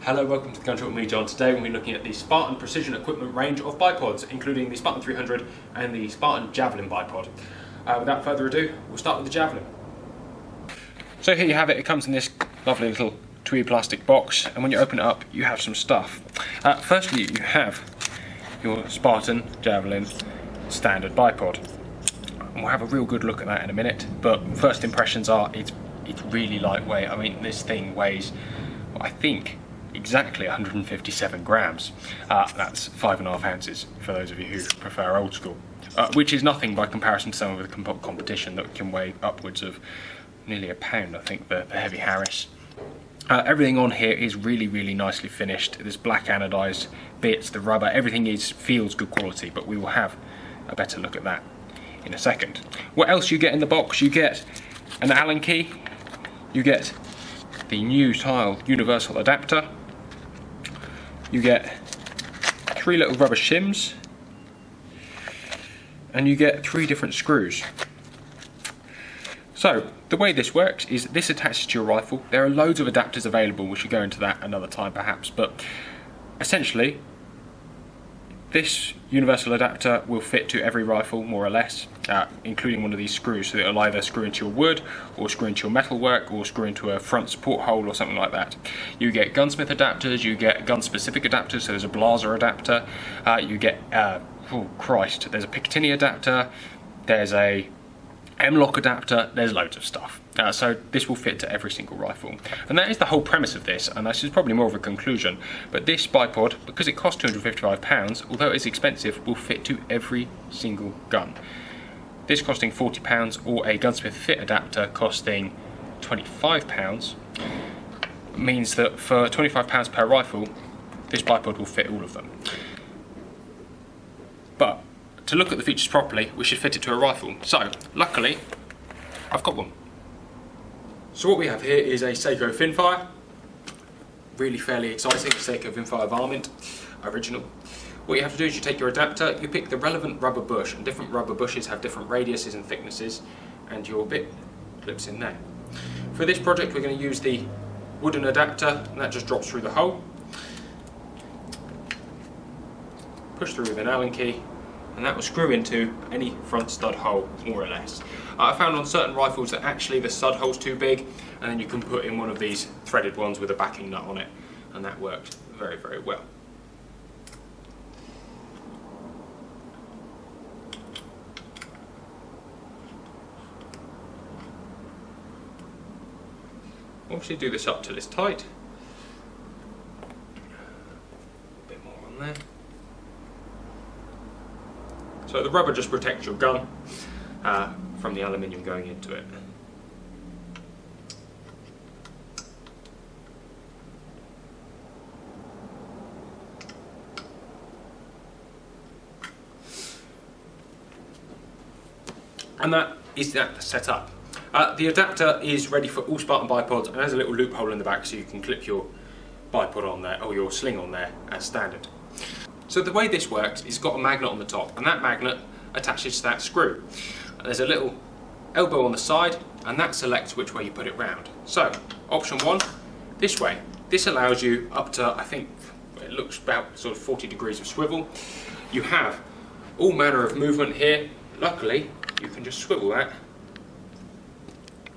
Hello, welcome to the Gun Shop with me, John. Today we'll be looking at the Spartan Precision Equipment range of bipods, including the Spartan 300 and the Spartan Javelin bipod. Without further ado, we'll start with the Javelin. So here you have it. It comes in this lovely little twee plastic box, and when you open it up, you have some stuff. Firstly, you have your Spartan Javelin standard bipod. And we'll have a real good look at that in a minute, but first impressions are it's really lightweight. I mean, this thing weighs, I think, exactly 157 grams. That's 5.5 ounces for those of you who prefer old school, which is nothing by comparison to some of the competition that can weigh upwards of nearly a pound. I think the Heavy Harris. Everything on here is really nicely finished. There's black anodized bits, the rubber, everything feels good quality, but we will have a better look at that in a second. What else you get in the box? You get an Allen key, you get the new style universal adapter, you get 3 little rubber shims, and you get 3 different screws. So the way this works is this attaches to your rifle. There are loads of adapters available. We should go into that another time perhaps, but essentially this universal adapter will fit to every rifle more or less, including one of these screws, so it'll either screw into your wood or screw into your metalwork or screw into a front support hole or something like that. You get gunsmith adapters, you get gun specific adapters, so there's a Blaser adapter, you get, oh Christ, there's a Picatinny adapter, there's a M-lock adapter, there's loads of stuff. So this will fit to every single rifle. And that is the whole premise of this, and this is probably more of a conclusion, but this bipod, because it costs £255, although it's expensive, will fit to every single gun. This costing £40 or a gunsmith fit adapter costing £25 means that for £25 per rifle, this bipod will fit all of them. But to look at the features properly, we should fit it to a rifle. So, luckily, I've got one. So what we have here is a Seiko Finfire. Really fairly exciting, Seiko Finfire varmint, original. What you have to do is you take your adapter, you pick the relevant rubber bush, and different rubber bushes have different radiuses and thicknesses, and your bit clips in there. For this project we're going to use the wooden adapter, and that just drops through the hole. Push through with an Allen key, and that will screw into any front stud hole, more or less. I found on certain rifles that actually the stud hole's too big, and then you can put in one of these threaded ones with a backing nut on it, and that worked very well. Obviously do this up till it's tight. A bit more on there. So the rubber just protects your gun from the aluminium going into it. And that is that set up. The adapter is ready for all Spartan bipods and has a little loophole in the back so you can clip your bipod on there, or your sling on there as standard. So the way this works is it's got a magnet on the top, and that magnet attaches to that screw. And there's a little elbow on the side, and that selects which way you put it round. So, option 1, this way. This allows you up to, I think, it looks about sort of 40 degrees of swivel. You have all manner of movement here. Luckily, you can just swivel that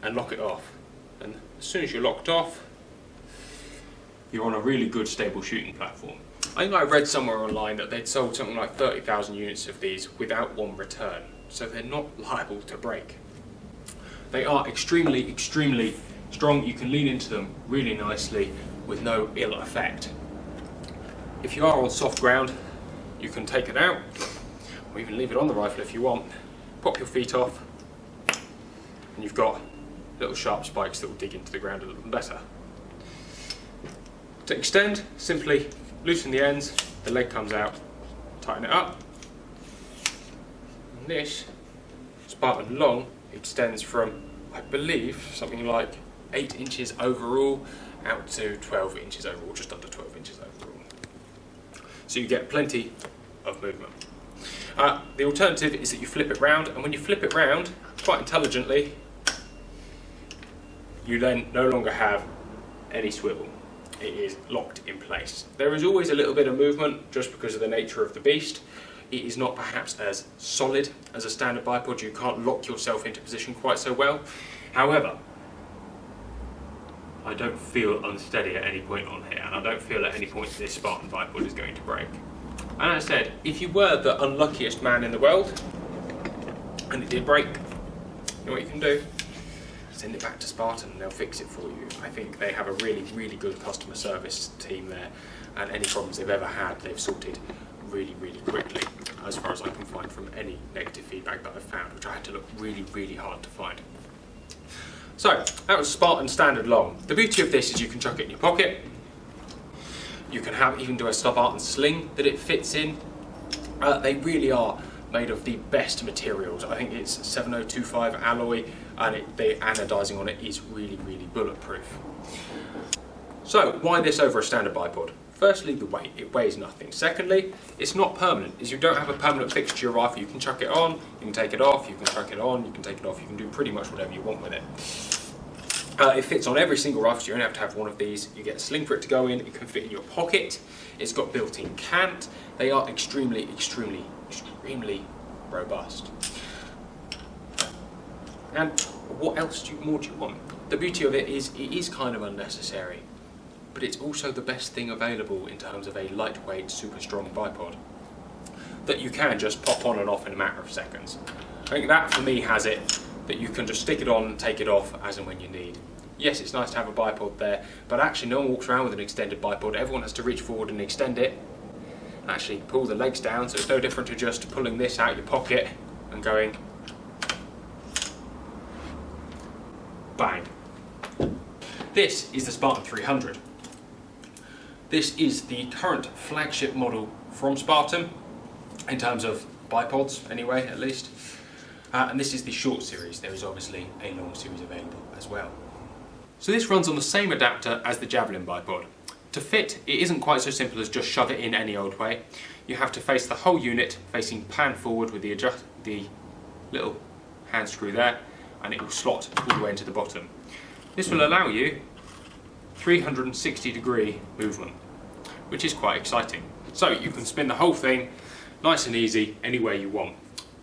and lock it off. And as soon as you're locked off, you're on a really good stable shooting platform. I think I read somewhere online that they'd sold something like 30,000 units of these without one return, so they're not liable to break. They are extremely strong. You can lean into them really nicely with no ill effect. If you are on soft ground, you can take it out, or even leave it on the rifle if you want. Pop your feet off, and you've got little sharp spikes that will dig into the ground a little better. To extend, simply loosen the ends, the leg comes out, tighten it up. And this Spartan long extends from, I believe, something like 8 inches overall out to 12 inches overall, just under 12 inches overall. So you get plenty of movement. The alternative is that you flip it round, and when you flip it round, quite intelligently, you then no longer have any swivel. it is locked in place. There is always a little bit of movement just because of the nature of the beast. It is not perhaps as solid as a standard bipod. You can't lock yourself into position quite so well. However, I don't feel unsteady at any point on here, and I don't feel at any point this Spartan bipod is going to break. And as I said, if you were the unluckiest man in the world, and it did break, you know what you can do? Send it back to Spartan and they'll fix it for you. I think they have a really, really good customer service team there, and any problems they've ever had, they've sorted really, really quickly, as far as I can find from any negative feedback that I've found, which I had to look really, really hard to find. So, that was Spartan Standard Long. The beauty of this is you can chuck it in your pocket. You can even do a Spartan sling that it fits in. They really are made of the best materials. I think it's 7025 alloy, and the anodizing on it is really, really bulletproof. So, why this over a standard bipod? Firstly, the weight. It weighs nothing. Secondly, it's not permanent. As you don't have a permanent fixture to your rifle. You can chuck it on, you can take it off, you can chuck it on, you can take it off. You can do pretty much whatever you want with it. It fits on every single rifle, so you don't have to have one of these. You get a sling for it to go in, it can fit in your pocket. It's got built-in cant. They are extremely, extremely, extremely robust. And what else more do you want? The beauty of it is kind of unnecessary, but it's also the best thing available in terms of a lightweight, super strong bipod that you can just pop on and off in a matter of seconds. I think that for me has it, that you can just stick it on and take it off as and when you need. Yes, it's nice to have a bipod there, but actually no one walks around with an extended bipod. Everyone has to reach forward and extend it, actually pull the legs down, so it's no different to just pulling this out your pocket and going bang. This is the Spartan 300. This is the current flagship model from Spartan, in terms of bipods anyway, at least. And this is the short series. There is obviously a long series available as well. So this runs on the same adapter as the Javelin bipod. To fit, it isn't quite so simple as just shove it in any old way. You have to face the whole unit facing pan forward with the little hand screw there, and it will slot all the way into the bottom. This will allow you 360-degree movement, which is quite exciting. So you can spin the whole thing nice and easy anywhere you want.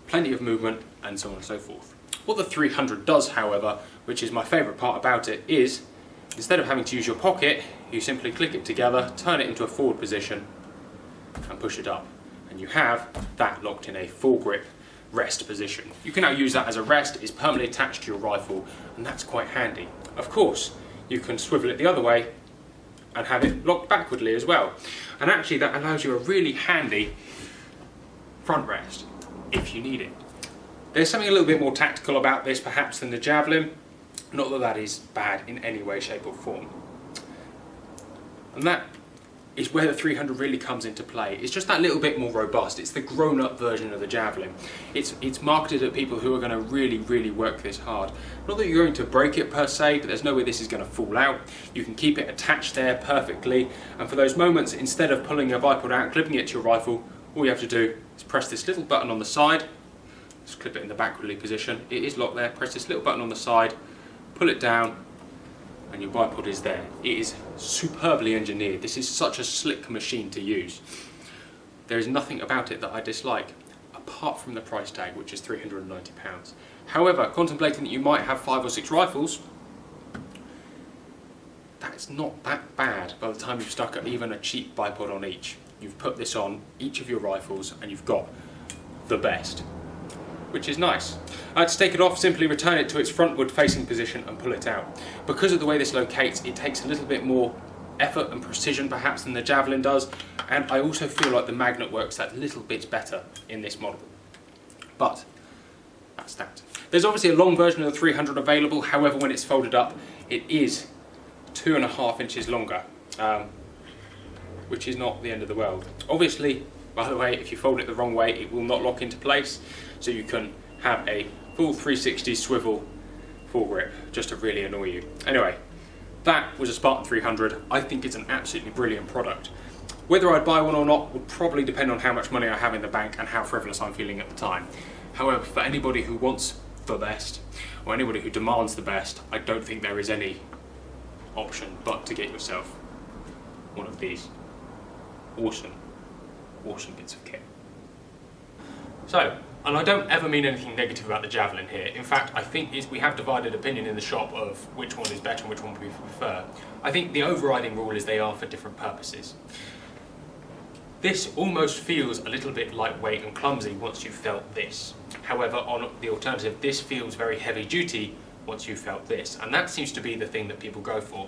Plenty of movement and so on and so forth. What the 300 does, however, which is my favourite part about it, is instead of having to use your pocket, you simply click it together, turn it into a forward position and push it up, and you have that locked in a full grip rest position. You can now use that as a rest. It's permanently attached to your rifle, and that's quite handy. Of course, you can swivel it the other way and have it locked backwardly as well, and actually that allows you a really handy front rest if you need it. There's something a little bit more tactical about this perhaps than the Javelin, not that that is bad in any way, shape or form. And that is where the 300 really comes into play. It's just that little bit more robust. It's the grown-up version of the Javelin. It's marketed at people who are going to really, really work this hard. Not that you're going to break it per se, but there's no way this is going to fall out. You can keep it attached there perfectly, and for those moments, instead of pulling your bipod out and clipping it to your rifle, all you have to do is press this little button on the side. Just clip it in the backwardly position. It is locked there. Press this little button on the side, pull it down, and your bipod is there. It is superbly engineered. This is such a slick machine to use. There is nothing about it that I dislike, apart from the price tag, which is £390. However, contemplating that you might have 5 or 6 rifles, that's not that bad by the time you've stuck even a cheap bipod on each. You've put this on each of your rifles and you've got the best, which is nice. To take it off, simply return it to its frontward facing position and pull it out. Because of the way this locates, it takes a little bit more effort and precision perhaps than the Javelin does, and I also feel like the magnet works that little bit better in this model. But that's that. There's obviously a long version of the 300 available, however when it's folded up it is 2.5 inches longer, which is not the end of the world. Obviously, by the way, if you fold it the wrong way it will not lock into place, so you can have a full 360 swivel full grip just to really annoy you. Anyway, that was a Spartan 300. I think it's an absolutely brilliant product. Whether I'd buy one or not would probably depend on how much money I have in the bank and how frivolous I'm feeling at the time. However, for anybody who wants the best, or anybody who demands the best, I don't think there is any option but to get yourself one of these awesome bits of kit. So, and I don't ever mean anything negative about the Javelin here. In fact, I think we have divided opinion in the shop of which one is better and which one we prefer. I think the overriding rule is they are for different purposes. This almost feels a little bit lightweight and clumsy once you've felt this. However, on the alternative, this feels very heavy duty once you've felt this. And that seems to be the thing that people go for.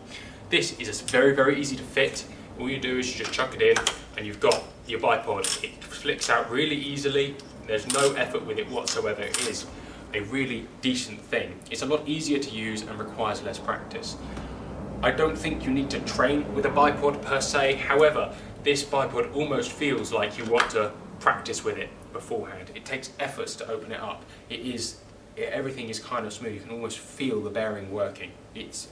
This is very, very easy to fit. All you do is you just chuck it in and you've got your bipod. It flicks out really easily. There's no effort with it whatsoever. It is a really decent thing. It's a lot easier to use and requires less practice. I don't think you need to train with a bipod per se. However, this bipod almost feels like you want to practice with it beforehand. It takes efforts to open it up. Everything is kind of smooth. You can almost feel the bearing working. It's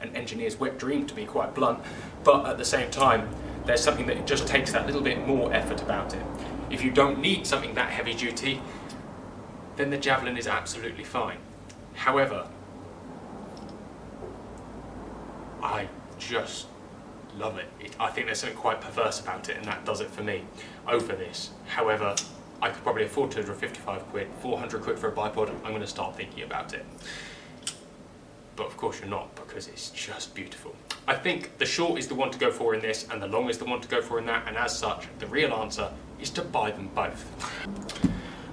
an engineer's wet dream, to be quite blunt, but at the same time, there's something that just takes that little bit more effort about it. If you don't need something that heavy duty, then the Javelin is absolutely fine. However, I just love it. I think there's something quite perverse about it, and that does it for me over this. However, I could probably afford 255 quid, 400 quid for a bipod. I'm going to start thinking about it. But of course you're not, because it's just beautiful. I think the short is the one to go for in this, and the long is the one to go for in that, and as such, the real answer is to buy them both.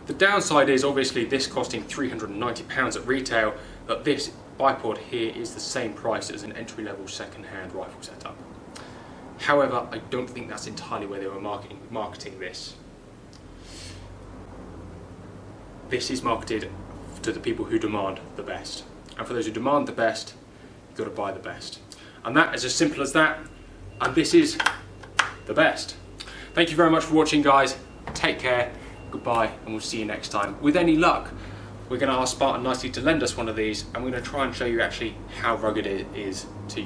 The downside is obviously this costing £390 at retail, but this bipod here is the same price as an entry-level second-hand rifle setup. However, I don't think that's entirely where they were marketing this. This is marketed to the people who demand the best. And for those who demand the best, you've got to buy the best. And that is as simple as that. And this is the best. Thank you very much for watching, guys. Take care, goodbye, and we'll see you next time. With any luck, we're going to ask Spartan nicely to lend us one of these, and we're going to try and show you actually how rugged it is to